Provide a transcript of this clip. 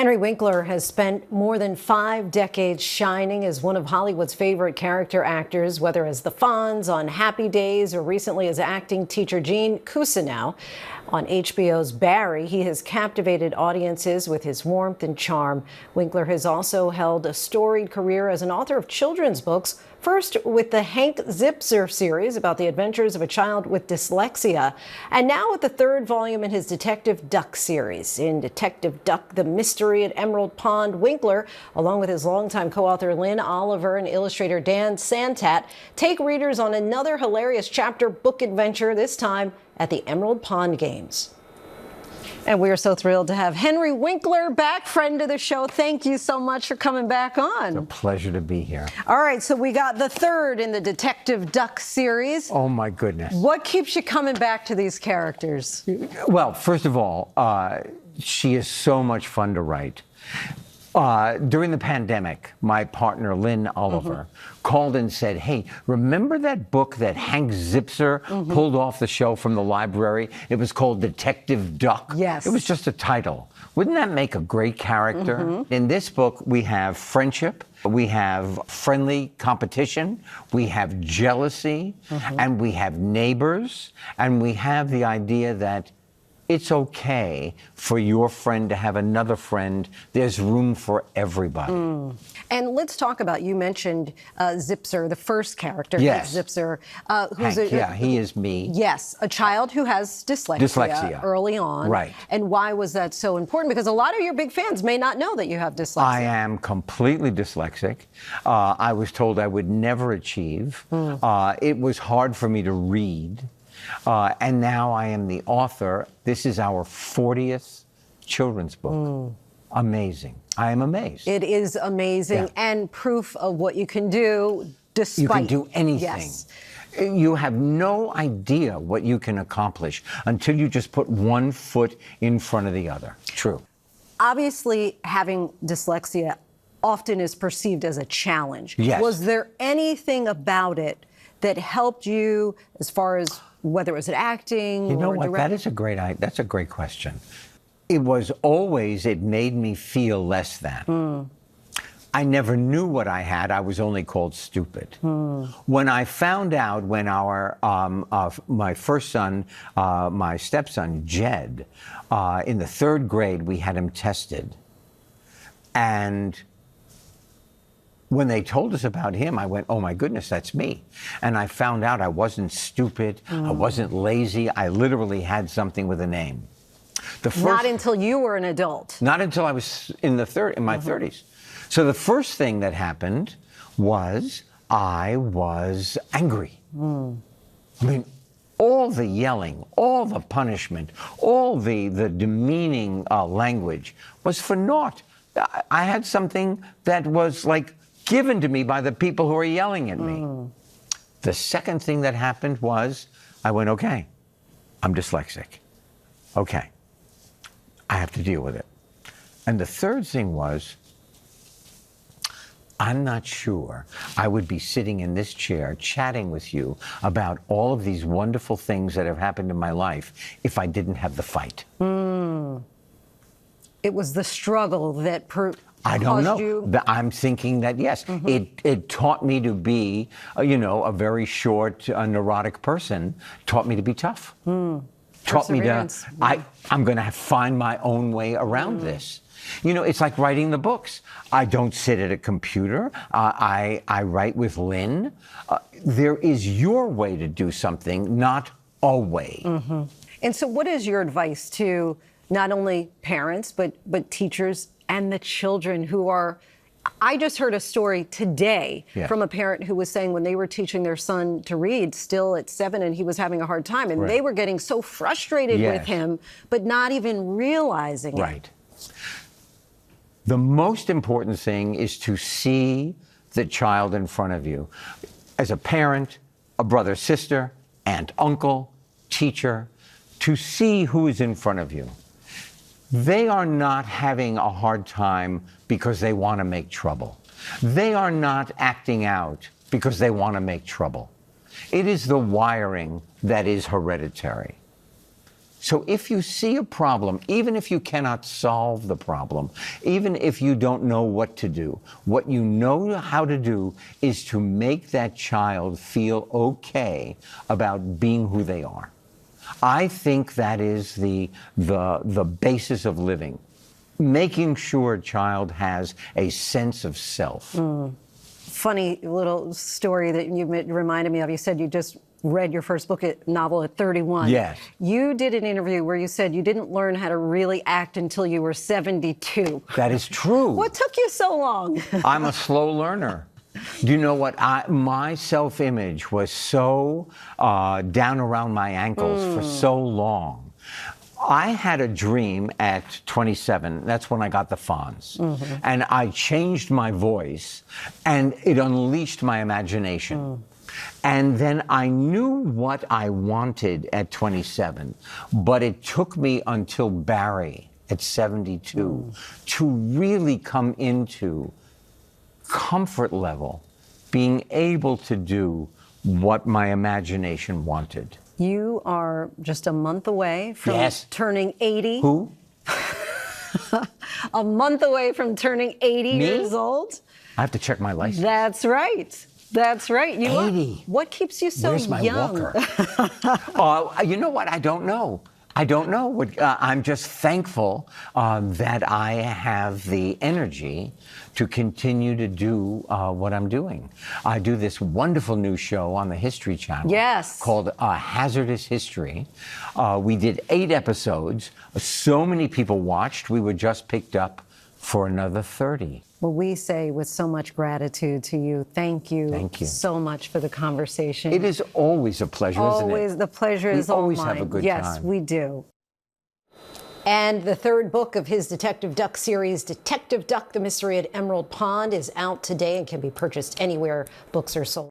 Henry Winkler has spent more than 5 decades shining as one of Hollywood's favorite character actors, whether as the Fonz on Happy Days or recently as acting teacher Gene Cousineau on HBO's Barry. He has captivated audiences with his warmth and charm. Winkler has also held a storied career as an author of children's books, first with the Hank Zipzer series about the adventures of a child with dyslexia, and now with the 3rd volume in his Detective Duck series. In Detective Duck, The Mystery at Emerald Pond, Winkler, along with his longtime co-author Lynn Oliver and illustrator Dan Santat, take readers on another hilarious chapter book adventure, this time at the Emerald Pond Games. And we are so thrilled to have Henry Winkler back, friend of the show. Thank you so much for coming back on. It's a pleasure to be here. All right, so we got the 3rd in the Detective Duck series. Oh, my goodness. What keeps you coming back to these characters? Well, first of all, she is so much fun to write. During the pandemic, my partner, Lynn Oliver, called and said, hey, remember that book that Hank Zipzer pulled off the shelf from the library? It was called Detective Duck. Yes. It was just a title. Wouldn't that make a great character? In this book, we have friendship, we have friendly competition, we have jealousy, and we have neighbors, and we have the idea that it's okay for your friend to have another friend. There's room for everybody. And let's talk about, you mentioned Zipzer, the first character, yes. Zipzer. Hank, he is me. Yes, a child who has dyslexia early on. Right. And why was that so important? Because a lot of your big fans may not know that you have dyslexia. I am completely dyslexic. I was told I would never achieve. It was hard for me to read. And now I am the author. This is our 40th children's book. Amazing. I am amazed. It is amazing, and proof of what you can do despite. You can do anything. Yes. You have no idea what you can accomplish until you just put one foot in front of the other. True. Obviously, having dyslexia often is perceived as a challenge. Yes. Was there anything about it that helped you as far as whether it was at acting? You know what? That's a great question. It was always, it made me feel less than. I never knew what I had. I was only called stupid. When I found out, when my first son, my stepson, Jed, in the 3rd grade, we had him tested. And when they told us about him, I went, oh my goodness, that's me. And I found out I wasn't stupid, I wasn't lazy, I literally had something with a name. Not until you were an adult. Not until I was in my 30s. So the first thing that happened was I was angry. I mean, all the yelling, all the punishment, all the demeaning language was for naught. I had something that was like given to me by the people who are yelling at me. The second thing that happened was I went, okay, I'm dyslexic. Okay, I have to deal with it. And the third thing was, I'm not sure I would be sitting in this chair chatting with you about all of these wonderful things that have happened in my life if I didn't have the fight. It was the struggle that I don't know. I'm thinking that, yes, it taught me to be, a very short, neurotic person, taught me to be tough. Taught me to, I'm going to find my own way around this. It's like writing the books. I don't sit at a computer. I write with Lynn. There is your way to do something, not a way. And so what is your advice to not only parents, but teachers and the children who are... I just heard a story today from a parent who was saying when they were teaching their son to read, still at 7, and he was having a hard time, and they were getting so frustrated with him, but not even realizing it. Right. The most important thing is to see the child in front of you. As a parent, a brother, sister, aunt, uncle, teacher, to see who is in front of you. They are not having a hard time because they want to make trouble. They are not acting out because they want to make trouble. It is the wiring that is hereditary. So if you see a problem, even if you cannot solve the problem, even if you don't know what to do, what you know how to do is to make that child feel okay about being who they are. I think that is the basis of living. Making sure a child has a sense of self. Funny little story that you reminded me of. You said you just read your first novel at 31. Yes. You did an interview where you said you didn't learn how to really act until you were 72. That is true. What took you so long? I'm a slow learner. Do you know what? My self-image was so down around my ankles for so long. I had a dream at 27. That's when I got the Fonz. And I changed my voice, and it unleashed my imagination. And then I knew what I wanted at 27, but it took me until Barry at 72 to really come into comfort level, being able to do what my imagination wanted. You are just a month away from turning 80. Who? A month away from turning 80 Me? years old. I have to check my license. That's right. That's right. You 80. What keeps you so Where's my young? walker? You know what? I don't know. I don't know. I'm just thankful that I have the energy to continue to do what I'm doing. I do this wonderful new show on the History Channel. Yes. Called Hazardous History. We did 8 episodes. So many people watched. We were just picked up for another 30. Well, we say with so much gratitude to you, thank you so much for the conversation. It is always a pleasure, isn't it? Always, the pleasure is all mine. We always have a good time. Yes, we do. And the third book of his Detective Duck series, Detective Duck, The Mystery at Emerald Pond, is out today and can be purchased anywhere books are sold.